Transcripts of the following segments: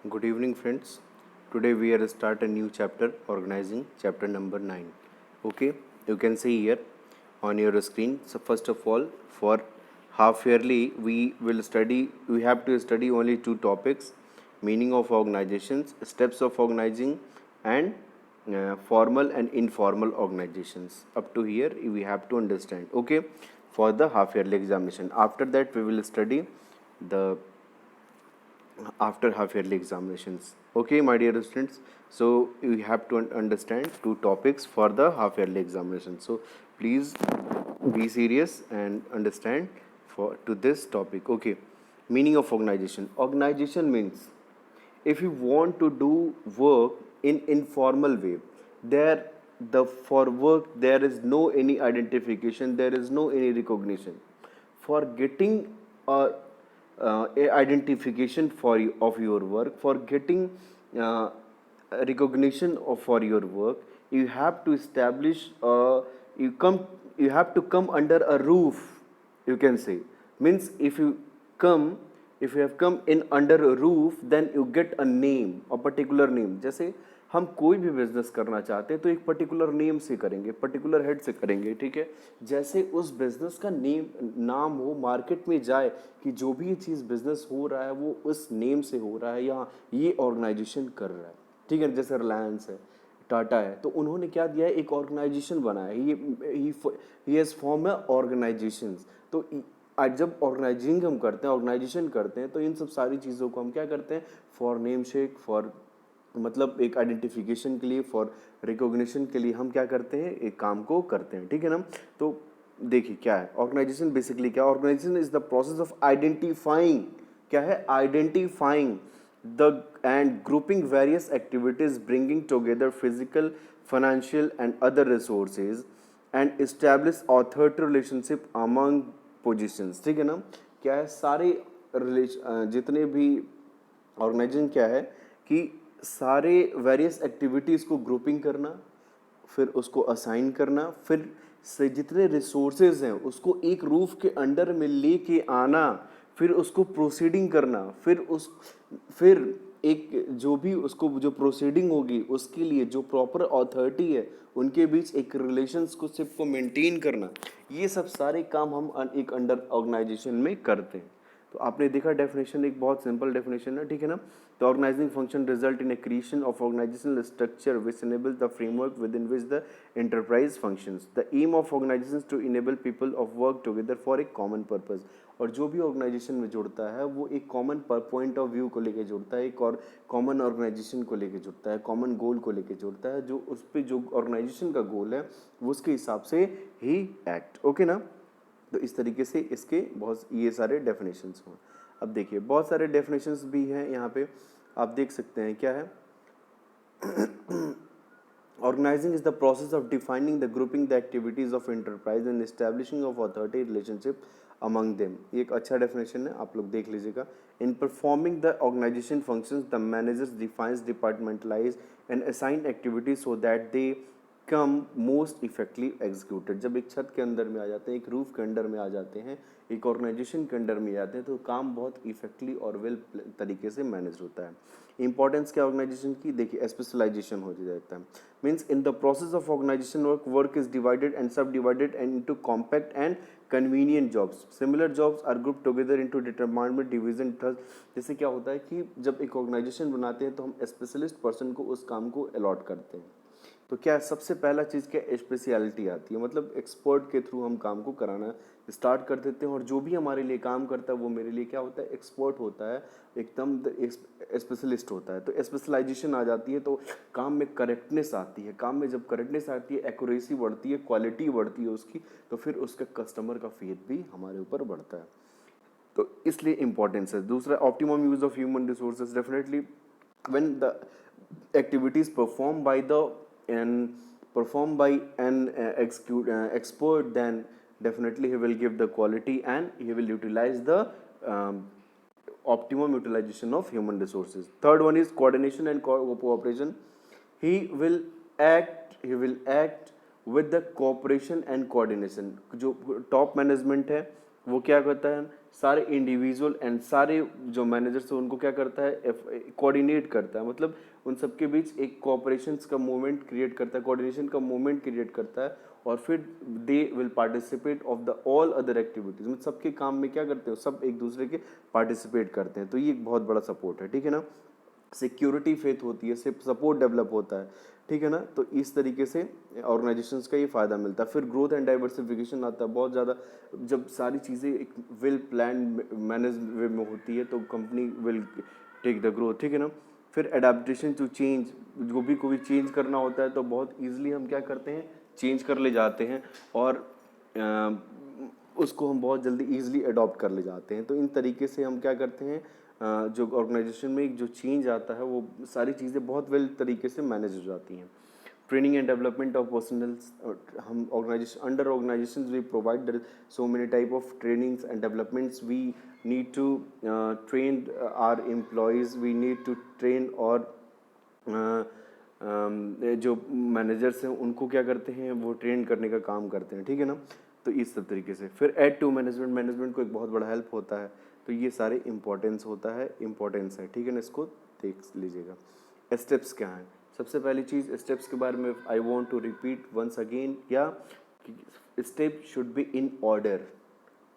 Good evening, friends. Today we are start a new chapter, organizing chapter number 9. Okay, you can see here on your screen. So first of all, for half yearly, we have to study only two topics: meaning of organizations, steps of organizing, and formal and informal organizations. Up to here, we have to understand. Okay, for the half yearly examination. After that, we will study the after half yearly examinations. Okay, my dear students, so you have to understand two topics for the half yearly examination. So please be serious and understand for to this topic. Okay, meaning of organization. Organization means if you want to do work in informal way, there the for work there is no any identification, there is no any recognition. For getting a identification of your work, for getting uh, recognition for your work, you have to establish you come you have to come under a roof, you can say. Means come if you have come in under a roof, then you get a name, a particular name. जैसे हम कोई भी business करना चाहते हैं तो एक particular name से करेंगे, पर्टिकुलर हेड से करेंगे, ठीक है। जैसे उस बिजनेस का नाम हो, मार्केट में जाए कि जो भी ये चीज़ बिजनेस हो रहा है वो उस नेम से हो रहा है या ये ऑर्गेनाइजेशन कर रहा है, ठीक है। जैसे रिलायंस है, टाटा है, तो उन्होंने क्या दिया है, एक ऑर्गेनाइजेशन बनाया है। ही हैज़ फॉर्म है ऑर्गेनाइजेशन। तो आज जब ऑर्गेनाइजिंग हम करते हैं, ऑर्गेनाइजेशन करते हैं, तो इन सब सारी चीज़ों को हम क्या करते हैं, फॉर नेम शेक, फॉर मतलब एक आइडेंटिफिकेशन के लिए, फॉर रिकॉग्निशन के लिए हम क्या करते हैं, एक काम को करते हैं, ठीक है ना। तो देखिए क्या है ऑर्गेनाइजेशन, बेसिकली क्या, organisation is the process of identifying, क्या है, identifying the and grouping various activities, bringing together physical, financial and other resources and establish authority relationship among positions, ठीक है ना। क्या है, सारे जितने भी ऑर्गेनाइजेशन क्या है कि सारे वेरियस एक्टिविटीज़ को ग्रुपिंग करना, फिर उसको असाइन करना, फिर से जितने रिसोर्सेज हैं उसको एक रूफ के अंडर में लेके आना, फिर उसको प्रोसीडिंग करना, फिर एक जो भी उसको जो प्रोसीडिंग होगी उसके लिए जो प्रॉपर अथॉरिटी है उनके बीच एक रिलेशनशिप को मेंटेन करना, ये सब सारे काम हम एक अंडर ऑर्गेनाइजेशन में करते हैं। तो आपने देखा डेफिनेशन, एक बहुत सिंपल डेफिनेशन है, ठीक है ना। तो organising function result in a creation of organisational structure which enables the framework within which the enterprise functions. The aim of organizations to enable people of work together for a common purpose. और जो भी organisation में जुड़ता है वो एक common point of view को लेके जुड़ता है, एक और कॉमन ऑर्गेनाइजेशन को लेके जुड़ता है, कॉमन गोल को लेके जुड़ता है, जो उस पर जो ऑर्गेनाइजेशन का गोल है वो उसके हिसाब से ही एक्ट, ओके ना। तो इस तरीके से इसके बहुत ये सारे डेफिनेशंस हों। अब देखिए बहुत सारे डेफिनेशंस भी हैं यहाँ पे, आप देख सकते हैं क्या है। Organizing is the process of defining the grouping the activities of enterprise and establishing of authority relationship among them. ये एक अच्छा definition है, आप लोग देख लीजिएगा। In performing the organization functions, the managers defines, departmentalize and assign activities so that they come most effectively executed. जब एक छत के अंदर में आ जाते हैं, एक रूफ के अंडर में आ जाते हैं, एक ऑर्गेनाइजेशन के अंडर में आते हैं, तो काम बहुत इफेक्टली और वेल तरीके से मैनेज होता है। इंपॉर्टेंस क्या ऑर्गेनाइजेशन की, देखिए स्पेशलाइजेशन हो जाता है। Means in the process of organisation work is divided and sub divided and into compact and convenient jobs. Similar jobs are group together into determinement division थर्स। जैसे क्या होता है कि जब एक ऑर्गेनाइजेशन बनाते हैं तो हम स्पेशलिस्ट पर्सन को उस काम को अलॉट करते हैं। तो क्या सबसे पहला चीज़ क्या, स्पेशलिटी आती है, मतलब एक्सपर्ट के थ्रू हम काम को कराना स्टार्ट कर देते हैं, और जो भी हमारे लिए काम करता है वो मेरे लिए क्या होता है, एक्सपर्ट होता है, एकदम स्पेशलिस्ट होता है। तो स्पेशलाइजेशन आ जाती है, तो काम में करेक्टनेस आती है, काम में जब करेक्टनेस आती है, एक्यूरेसी बढ़ती है, क्वालिटी बढ़ती है उसकी, तो फिर उसका कस्टमर का फेथ भी हमारे ऊपर बढ़ता है। तो इसलिए इंपॉर्टेंस है। दूसरा, optimum use of human resources. Definitely when the activities performed by an expert, then definitely he will give the quality and he will utilize the um, optimum utilization of human resources. Third one is coordination and cooperation. He will act with the cooperation and coordination. जो top management है वो क्या करता है, सारे individual and सारे जो managers हैं उनको क्या करता है, कोऑर्डिनेट करता है, मतलब उन सबके बीच एक कोऑपरेशंस का मोमेंट क्रिएट करता है, कोऑर्डिनेशन का मोमेंट क्रिएट करता है, और फिर they will participate of the all other activities, मतलब सबके काम में क्या करते हैं, सब एक दूसरे के पार्टिसिपेट करते हैं। तो ये एक बहुत बड़ा सपोर्ट है, ठीक है ना। सिक्योरिटी फेथ होती है, सपोर्ट डेवलप होता है, ठीक है ना। तो इस तरीके से ऑर्गेनाइजेशंस का ये फ़ायदा मिलता है। फिर ग्रोथ एंड डाइवर्सिफिकेशन आता है बहुत ज़्यादा, जब सारी चीज़ें एक वेल प्लान मैनेज वे में होती है तो company will take the growth, ठीक है ना। फिर एडाप्टेशन टू चेंज, जो भी कोई चेंज करना होता है तो बहुत ईजिली हम क्या करते हैं, चेंज कर ले जाते हैं, और उसको हम बहुत जल्दी ईजिली अडॉप्ट कर ले जाते हैं। तो इन तरीके से हम क्या करते हैं, जो ऑर्गेनाइजेशन में जो चेंज आता है वो सारी चीज़ें बहुत वेल तरीके से मैनेज हो जाती हैं। Training and development of personnels, हम organisation under organisation we provide so many type of trainings and developments, we need to train our employees, we need to train, और जो मैनेजर्स हैं उनको क्या करते हैं, वो ट्रेन करने का काम करते हैं, ठीक है ना। तो इस सब तरीके से फिर ऐड टू मैनेजमेंट, मैनेजमेंट को एक बहुत बड़ा हेल्प होता है। तो ये सारे इंपॉर्टेंस होता है, इंपॉर्टेंस है, ठीक है ना। इसको देख लीजिएगा। स्टेप्स क्या हैं, सबसे पहली चीज़ स्टेप्स के बारे में I want to repeat once again, क्या step should be in order,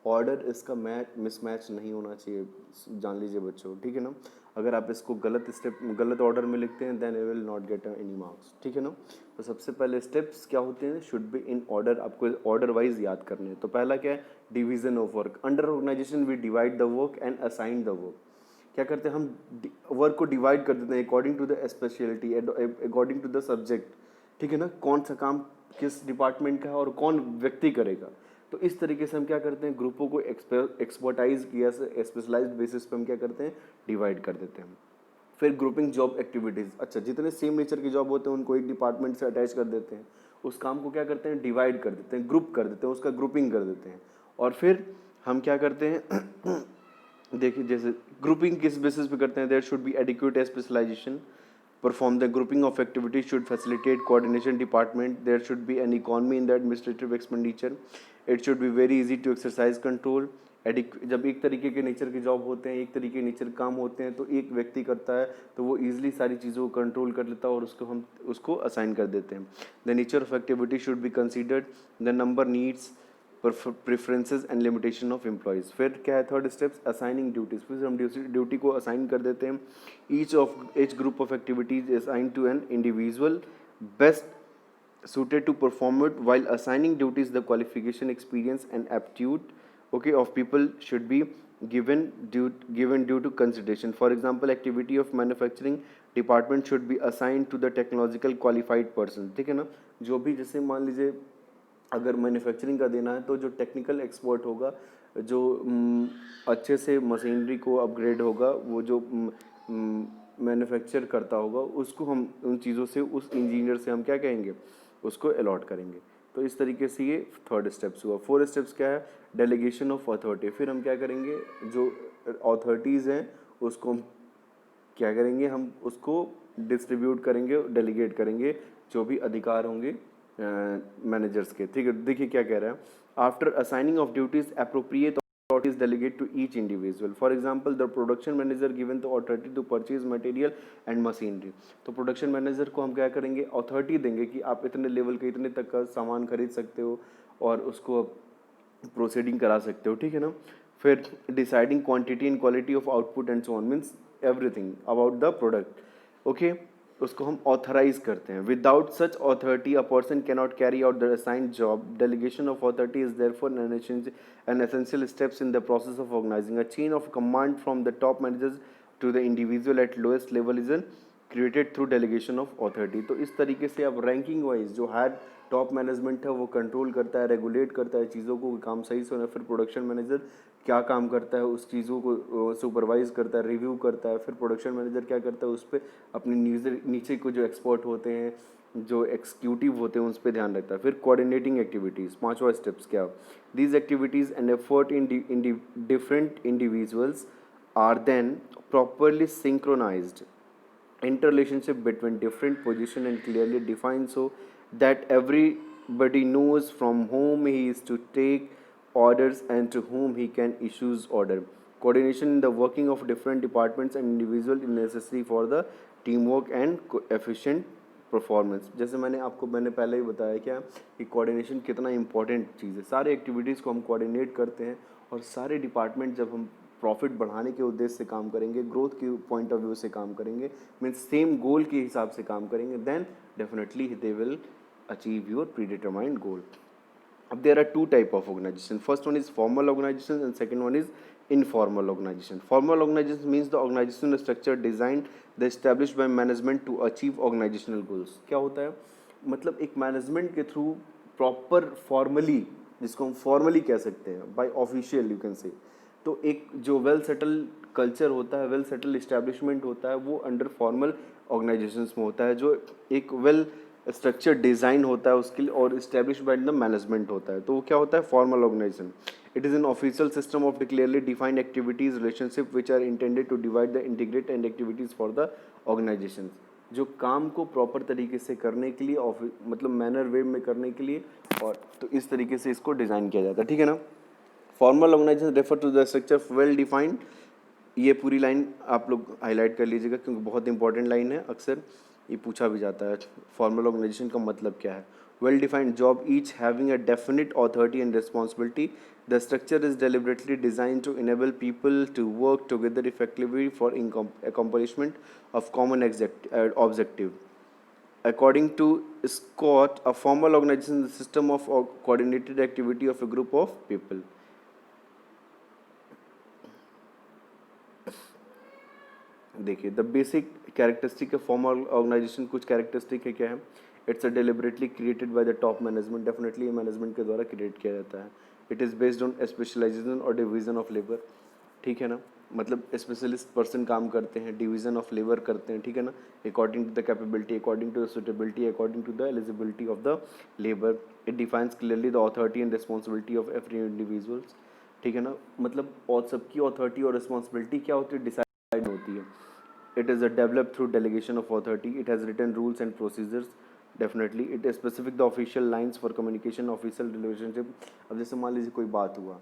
order इसका मिसमैच नहीं होना चाहिए, जान लीजिए बच्चों, ठीक है ना। अगर आप इसको गलत स्टेप गलत ऑर्डर में लिखते हैं then you will not get any marks, ठीक है ना। तो सबसे पहले स्टेप्स क्या होते हैं, शुड बी इन ऑर्डर, आपको ऑर्डर वाइज याद करने हैं। तो पहला क्या है, division of work, under organisation we divide the work and assign the work. क्या करते हैं, हम वर्क को डिवाइड कर देते हैं according to the speciality, according to the subject, ठीक है ना, कौन सा काम किस डिपार्टमेंट का है और कौन व्यक्ति करेगा। तो इस तरीके से हम क्या करते हैं, ग्रुपों को एक्सपर्टाइज किया स्पेशलाइज्ड बेसिस पे हम क्या करते हैं, डिवाइड कर देते हैं। फिर ग्रुपिंग जॉब एक्टिविटीज़, अच्छा जितने सेम नेचर के जॉब होते हैं उनको एक डिपार्टमेंट से अटैच कर देते हैं, उस काम को क्या करते हैं, डिवाइड कर देते हैं, ग्रुप कर देते हैं, उसका ग्रुपिंग कर देते हैं। और फिर हम क्या करते हैं देखिए जैसे ग्रुपिंग किस बेसिस पे करते हैं, there should be adequate specialisation, perform the grouping of activities should facilitate coordination department, there should be an economy in the administrative expenditure, it should be very easy to exercise control। जब एक तरीके के nature के job होते हैं, एक तरीके के नेचर के काम होते हैं, तो एक व्यक्ति करता है तो वो ईजिली सारी चीज़ों को कंट्रोल कर लेता है और उसको असाइन कर देते हैं। The nature of activity should be considered, the number needs preferences and limitation of employees. फिर क्या है, थर्ड स्टेप्स असाइनिंग ड्यूटीज़, फिर हम ड्यूटी को असाइन कर देते हैं। Each group of activities is assign to an individual best suited to perform it. While assigning duties, the qualification, experience and aptitude, okay, of people should be given due to consideration. For example, activity of manufacturing department should be assigned to the technological qualified person, ठीक है ना। जो भी जैसे मान लीजिए अगर manufacturing का देना है तो जो टेक्निकल एक्सपर्ट होगा, जो अच्छे से मशीनरी को अपग्रेड होगा, वो जो मैन्युफैक्चर करता होगा, उसको हम उन चीज़ों से, उस इंजीनियर से हम क्या कहेंगे, उसको अलॉट करेंगे। तो इस तरीके से ये थर्ड स्टेप्स हुआ। फोर्थ स्टेप्स क्या है, डेलीगेशन ऑफ अथॉरिटी। फिर हम क्या करेंगे, जो अथॉरिटीज़ हैं उसको हम क्या करेंगे, हम उसको डिस्ट्रीब्यूट करेंगे, डेलीगेट करेंगे, जो भी अधिकार होंगे मैनेजर्स के, ठीक है। देखिए क्या कह रहा है, after assigning of duties appropriate authorities delegate to each individual. For example, the production manager given the authority to purchase material and machinery. तो प्रोडक्शन मैनेजर को हम क्या करेंगे, अथॉरिटी देंगे कि आप इतने लेवल के इतने तक का सामान खरीद सकते हो और उसको प्रोसीडिंग करा सकते हो, ठीक है ना। फिर deciding quantity and quality of output and so on, means everything about the product, okay, उसको हम ऑथराइज करते हैं। Without such authority a person cannot carry out the assigned job. Delegation of authority is therefore an essential steps in the process of organizing a chain of command from the top managers to the individual at lowest level is created through delegation of authority। तो इस तरीके से अब ranking wise जो head top management है वो control करता है, रेगुलेट करता है चीज़ों को, काम सही से होना। फिर प्रोडक्शन मैनेजर क्या काम करता है, उस चीज़ों को सुपरवाइज करता है, रिव्यू करता है। फिर प्रोडक्शन मैनेजर क्या करता है, उस पर अपने नीचे को जो एक्सपर्ट होते हैं, जो एक्सिक्यूटिव होते हैं, उस पर ध्यान रखता है। फिर कोऑर्डिनेटिंग एक्टिविटीज़, पांचवा स्टेप्स क्या, these activities and effort in different individuals are then properly synchronised, interrelationship between different position and clearly defined so that everybody knows from whom he is to take orders and to whom he can issues order. Coordination in the working of different departments and individual is necessary for the teamwork and efficient performance. जैसे मैंने पहले ही बताया क्या कि coordination कितना important चीज़ है. सारे activities को हम कोऑर्डिनेट करते हैं और सारे डिपार्टमेंट जब हम प्रॉफिट बढ़ाने के उद्देश्य से काम करेंगे, ग्रोथ के पॉइंट ऑफ व्यू से काम करेंगे, मीन्स सेम गोल के हिसाब से काम करेंगे, then definitely they will achieve your predetermined goal. अब there are two type of organization. First one is formal organization and second one is informal organization. Formal organization means the organizational structure designed the established by management to achieve organizational goals. क्या होता है, मतलब एक management के through proper formally, जिसको हम formally कह सकते हैं, bye official you can say, तो एक जो वेल सेटल कल्चर होता है, वेल सेटल इस्टेब्लिशमेंट होता है, वो अंडर फॉर्मल ऑर्गेनाइजेशंस में होता है. जो एक वेल स्ट्रक्चर डिज़ाइन होता है उसके लिए और इस्टेब्लिश बाय द मैनेजमेंट होता है, तो वो क्या होता है, formal organisation. It is an official system of clearly defined activities relationship which are intended to divide the integrate and activities for the organisation. जो काम को प्रॉपर तरीके से करने के लिए, मतलब मैनर वे में करने के लिए, और तो इस तरीके से इसको डिज़ाइन किया जाता है. ठीक है ना. Formal organisation refer to the structure well defined. ये पूरी लाइन आप लोग हाईलाइट कर लीजिएगा क्योंकि बहुत इंपॉर्टेंट लाइन है, अक्सर ये पूछा भी जाता है. फॉर्मल ऑर्गेनाइजेशन का मतलब क्या है. Well defined job each having a definite authority and responsibility. The structure is deliberately design to enable people to work together effectively for accomplishment of common objective. According to Scott, a formal organization is a system of coordinated activity of a group of people. देखिए, the basic characteristic of formal organisation, कुछ characteristic है क्या है. It's a deliberately created by the top management. Definitely ये management के द्वारा create किया जाता है. It is based on specialisation और डिवीजन ऑफ लेबर. ठीक है ना, मतलब स्पेशलिस्ट पर्सन काम करते हैं, डिवीजन ऑफ लेबर करते हैं. ठीक है ना, according to the capability, according to the suitability, according to the eligibility of the labour. It defines clearly the authority and responsibility of every individuals. ठीक है ना, मतलब और सबकी अथॉरिटी और रिस्पॉन्सिबिलिटी क्या होती है, डिसाइड होती है. It is a developed through delegation of authority. It has written rules and procedures. Definitely, it is specific the official lines for communication, official relationship. अब जैसे मान लीजिए कोई बात हुआ,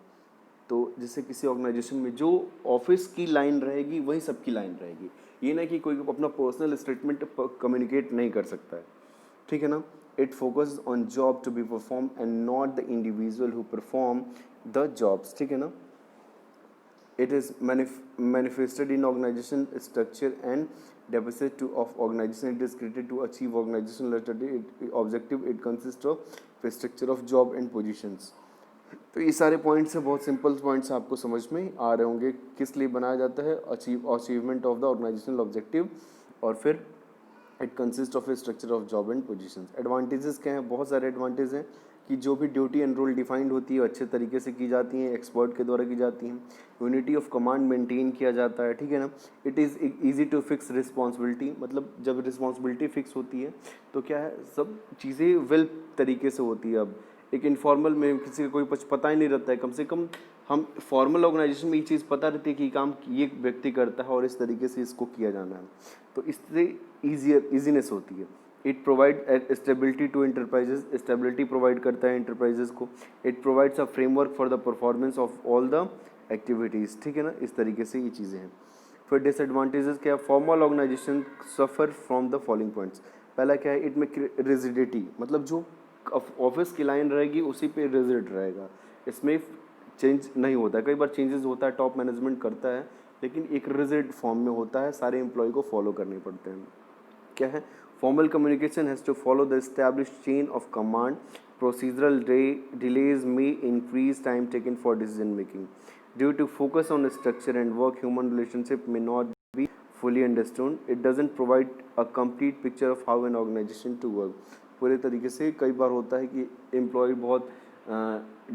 तो जैसे किसी ऑर्गेनाइजेशन में जो ऑफिस की लाइन रहेगी वही सबकी लाइन रहेगी. ये ना कि कोई अपना पर्सनल स्टेटमेंट कम्युनिकेट नहीं कर सकता है. ठीक है ना. It focus on job to be perform and not the individual who perform the jobs. ठीक है ना. It is manifested in organization structure and deficit of organization. It is created to achieve organizational objective. It consists of the structure of job and positions. तो ये सारे points हैं, बहुत simple points आपको समझ में आ रहे होंगे. किस लिए बनाया जाता है, achievement of the organisational objective. और फिर it consist of a structure of job and positions. Advantages क्या हैं, बहुत सारे एडवांटेज हैं कि जो भी ड्यूटी एंड रोल डिफाइंड होती है अच्छे तरीके से की जाती हैं, एक्सपर्ट के द्वारा की जाती हैं. यूनिटी ऑफ कमांड मेंटेन किया जाता है. ठीक है ना. It is easy to fix responsibility, मतलब जब रिस्पॉन्सिबिलिटी फिक्स होती है तो क्या है, सब चीज़ें वेल तरीके से होती है. अब एक इनफॉर्मल में किसी का कोई कुछ पता ही नहीं रहता है, कम से कम हम फॉर्मल ऑर्गेनाइजेशन में ये चीज़ पता रहती है कि काम ये व्यक्ति करता है और इस तरीके से इसको किया जाना है, तो इससे ईजीनेस होती है. It provide stability to enterprises. Stability provide करता है इंटरप्राइजेज को. It provides a framework for the performance of all the activities. ठीक है ना, इस तरीके से ये चीज़ें हैं. फिर डिसएडवांटेजेस क्या है, formal organisation suffer from the following points. पहला क्या है, इट में रिजिडिटी, मतलब जो ऑफिस की लाइन रहेगी उसी पे रिजिड रहेगा, इसमें चेंज नहीं होता है. कई बार चेंजेस होता है, टॉप मैनेजमेंट करता है, लेकिन एक रिजिड फॉर्म में होता है, सारे एम्प्लॉय को फॉलो करने पड़ते हैं. क्या है, formal communication has to follow the established chain of command. Procedural delays में increase time taken for decision making. Due to focus on structure and work, human relationship में not be fully understood. It doesn't provide a complete picture of how an organization to work. पूरे तरीके से कई बार होता है कि employ बहुत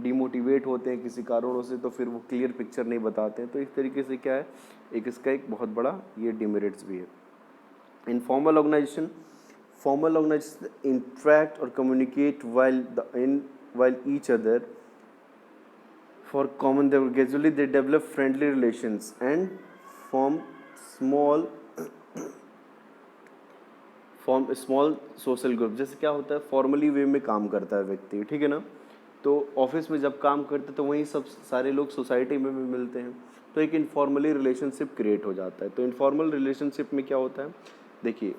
demotivate होते हैं किसी कारणों से, तो फिर वो क्लियर पिक्चर नहीं बताते हैं. तो इस तरीके से क्या है, एक इसका एक बहुत बड़ा ये डिमेरिट्स भी है. इन फॉर्मल ऑर्गेनाइजेशन इंटरेक्ट और communicate while each other for common. Gradually they develop friendly relations and form small social group. जैसे क्या होता है, फॉर्मली वे में काम करता है व्यक्ति, ठीक है ना, तो ऑफिस में जब काम करते तो वहीं सब सारे लोग सोसाइटी में भी मिलते हैं, तो एक इनफॉर्मली रिलेशनशिप क्रिएट हो जाता है। तो इनफॉर्मल रिलेशनशिप में क्या होता है, देखिए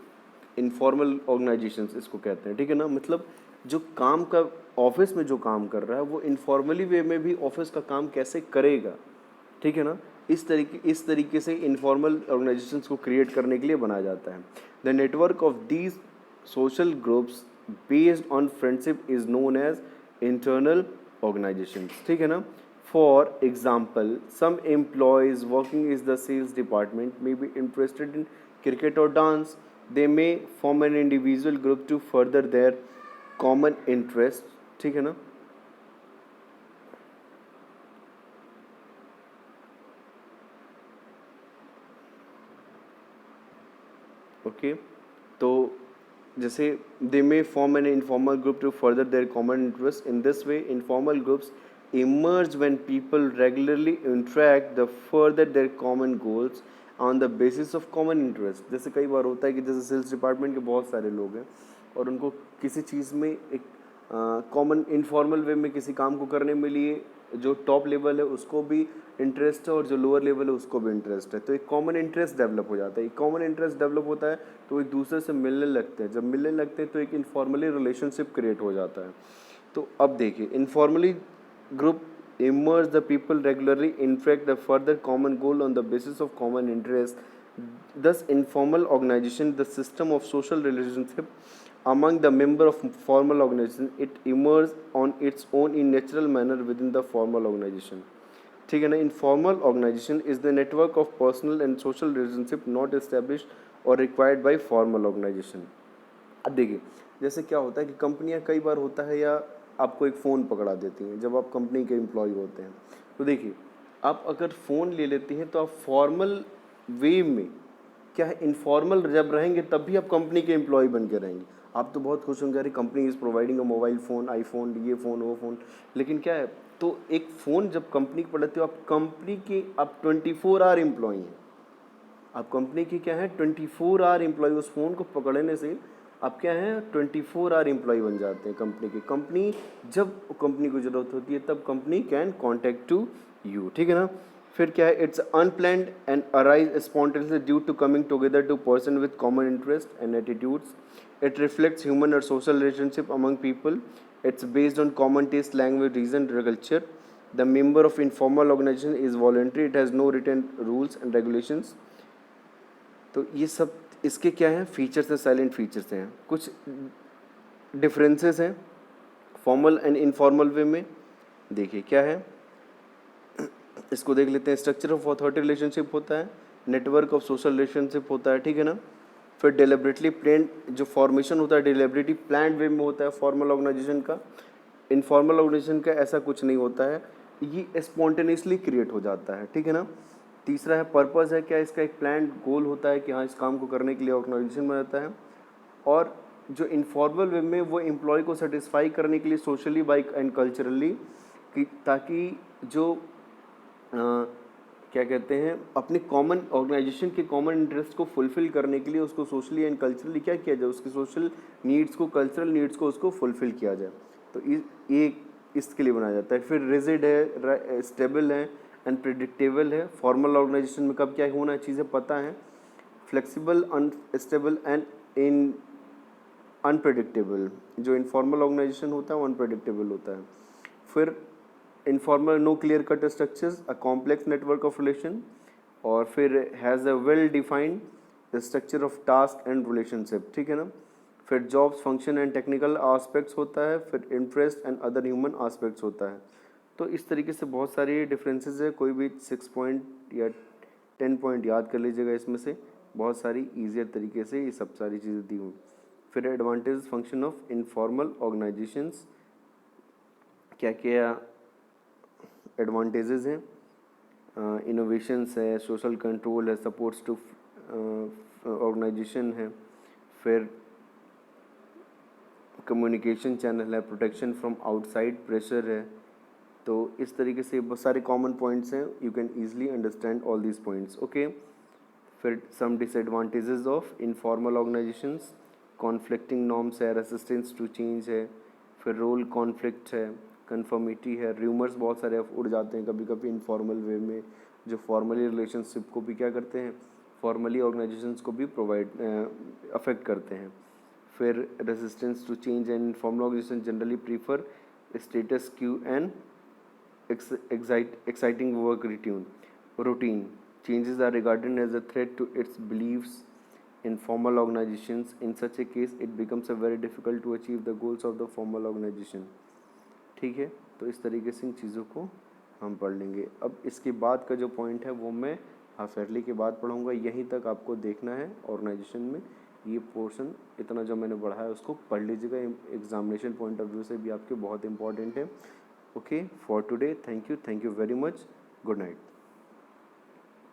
इनफॉर्मल ऑर्गेनाइजेशंस इसको कहते हैं, ठीक है ना। मतलब जो काम का ऑफिस में जो काम कर रहा है वो इनफॉर्मली वे में भी ऑफिस का काम कैसे करेगा, ठीक है ना। इस तरीके से इनफॉर्मल ऑर्गेनाइजेशंस को क्रिएट करने के लिए बनाया जाता है। The network of these social groups based on friendship is known as internal organizations, ठीक है ना। For example, some employees working is the sales department may be interested in cricket और dance. They may form an individual group to further their common interest, ठीक है ना। Okay तो जैसे they may form an informal group to further their common interest. In this way informal groups emerge when people regularly interact the further their common goals on the basis of common interest. जैसे कई बार होता है कि जैसे sales department के बहुत सारे लोग हैं और उनको किसी चीज़ में एक कॉमन इनफॉर्मल वे में किसी काम को करने में लिए जो टॉप लेवल है उसको भी इंटरेस्ट है और जो लोअर लेवल है उसको भी इंटरेस्ट है, तो एक कॉमन इंटरेस्ट डेवलप हो जाता है। एक कॉमन इंटरेस्ट डेवलप होता है तो एक दूसरे से मिलने लगते हैं, जब मिलने लगते हैं तो एक इनफॉर्मली रिलेशनशिप क्रिएट हो जाता है। तो अब देखिए informally group immerse the people regularly interact the further common goal on the basis of common interest. Thus informal organization the system of social relationship among the member of formal organization, it emerges on its own in natural manner within the formal organization, ठीक है ना। Informal organization is the network of personal and social relationship not established और required by formal organization. अब देखिए जैसे क्या होता है कि कंपनियां कई बार होता है या आपको एक फ़ोन पकड़ा देती हैं जब आप कंपनी के एम्प्लॉय होते हैं, तो देखिए आप अगर फ़ोन ले लेती हैं तो आप फॉर्मल वे में क्या है, इनफॉर्मल जब रहेंगे तब भी आप कंपनी के एम्प्लॉय बन के रहेंगे। आप तो बहुत खुश होंगे अरे company is providing a mobile phone, iPhone, ये फ़ोन वो फ़ोन, लेकिन क्या है तो एक फ़ोन जब कंपनी को पड़ते हो आप कंपनी के आप 24 आवर एम्प्लॉय हैं, आप कंपनी की क्या है 24 आवर एम्प्लॉय। उस फ़ोन को पकड़ने से आप क्या है 24 आवर एम्प्लॉय बन जाते हैं कंपनी के। कंपनी जब कंपनी को ज़रूरत होती है तब company can contact to you, ठीक है ना। फिर क्या है it's unplanned and arise spontaneously due to coming together two person with common interest and attitudes. It reflects human or social relationship among people. It's based on common taste, language, reason, culture. The member of informal organization is voluntary. It has no written rules and regulations. तो ये सब इसके क्या हैं features हैं, salient features हैं। कुछ differences हैं फॉर्मल एंड इनफॉर्मल वे में। देखिए क्या है, इसको देख लेते हैं। स्ट्रक्चर ऑफ अथॉरिटी रिलेशनशिप होता है, नेटवर्क ऑफ सोशल रिलेशनशिप होता है, ठीक है ना। फिर डेलिबरेटली प्लान जो फॉर्मेशन होता है डेलिबरेटली प्लान वे में होता है फॉर्मल ऑर्गेनाइजेशन का। इनफॉर्मल ऑर्गेनाइजेशन का ऐसा कुछ नहीं होता है, ये स्पॉन्टेनियसली क्रिएट हो जाता है, ठीक है ना। तीसरा है पर्पस है, क्या इसका एक प्लान गोल होता है कि हाँ इस काम को करने के लिए ऑर्गेनाइजेशन बनाता है। और जो इनफॉर्मल वे में वो एम्प्लॉय को सेटिस्फाई करने के लिए सोशली बाई एंड कल्चरली कि ताकि जो क्या कहते हैं अपने कॉमन ऑर्गेनाइजेशन के कॉमन इंटरेस्ट को फुलफिल करने के लिए उसको सोशली एंड कल्चरली क्या किया जाए, उसकी सोशल नीड्स को कल्चरल नीड्स को उसको फुलफिल किया जाए। तो ये इसके लिए बनाया जाता है। फिर रिजिड है, स्टेबल है एंड प्रिडिक्टेबल है। फॉर्मल ऑर्गेनाइजेशन में कब क्या होना है चीज़ें पता हैं। Flexible, unstable and in unpredictable. जो इनफॉर्मल ऑर्गेनाइजेशन होता है वो अनप्रेडिक्टेबल होता है। फिर informal no clear cut structures, a complex network of relation. और फिर has a well defined structure of task and relationship, ठीक है ना। फिर jobs function and technical aspects होता है। फिर interest and other human aspects होता है। तो इस तरीके से बहुत सारी डिफरेंसेस है। कोई भी 6 पॉइंट या 10 पॉइंट याद कर लीजिएगा, इसमें से बहुत सारी ईजियर तरीके से ये सब सारी चीज़ें दी हुई। फिर advantage function of informal organisations, क्या क्या एडवांटेजेस हैं, इनोवेशंस है, सोशल कंट्रोल है, सपोर्ट्स टू ऑर्गेनाइजेशन है। फिर कम्युनिकेशन चैनल है, प्रोटेक्शन फ्रॉम आउटसाइड प्रेशर है। तो इस तरीके से बहुत सारे कॉमन पॉइंट्स हैं, you can easily understand all these points, okay. फिर some disadvantages of informal organisations, conflicting norms है, रेसिस्टेंस टू चेंज है। फिर रोल कॉन्फ्लिक्ट है, कन्फर्मिटी है, र्यूमर्स बहुत सारे उड़ जाते हैं कभी कभी इनफॉर्मल वे में, जो फॉर्मली रिलेशनशिप को भी क्या करते हैं, फॉर्मली ऑर्गेनाइजेशंस को भी प्रोवाइड अफेक्ट करते हैं। फिर resistance to change and informal organization generally prefer status quo and exciting work routine. Changes are regarded as a threat to its beliefs in formal organizations. In such a case, it becomes a very difficult to achieve the goals of the formal organization. ठीक है, तो इस तरीके से इन चीज़ों को हम पढ़ लेंगे। अब इसके बाद का जो पॉइंट है वो मैं हाफ ईयरली के बाद पढ़ूंगा। यहीं तक आपको देखना है ऑर्गेनाइजेशन में। ये पोर्शन इतना जो मैंने पढ़ा है उसको पढ़ लीजिएगा, एग्जामिनेशन पॉइंट ऑफ व्यू से भी आपके बहुत इंपॉर्टेंट है। Okay, for today, thank you very much. Good night.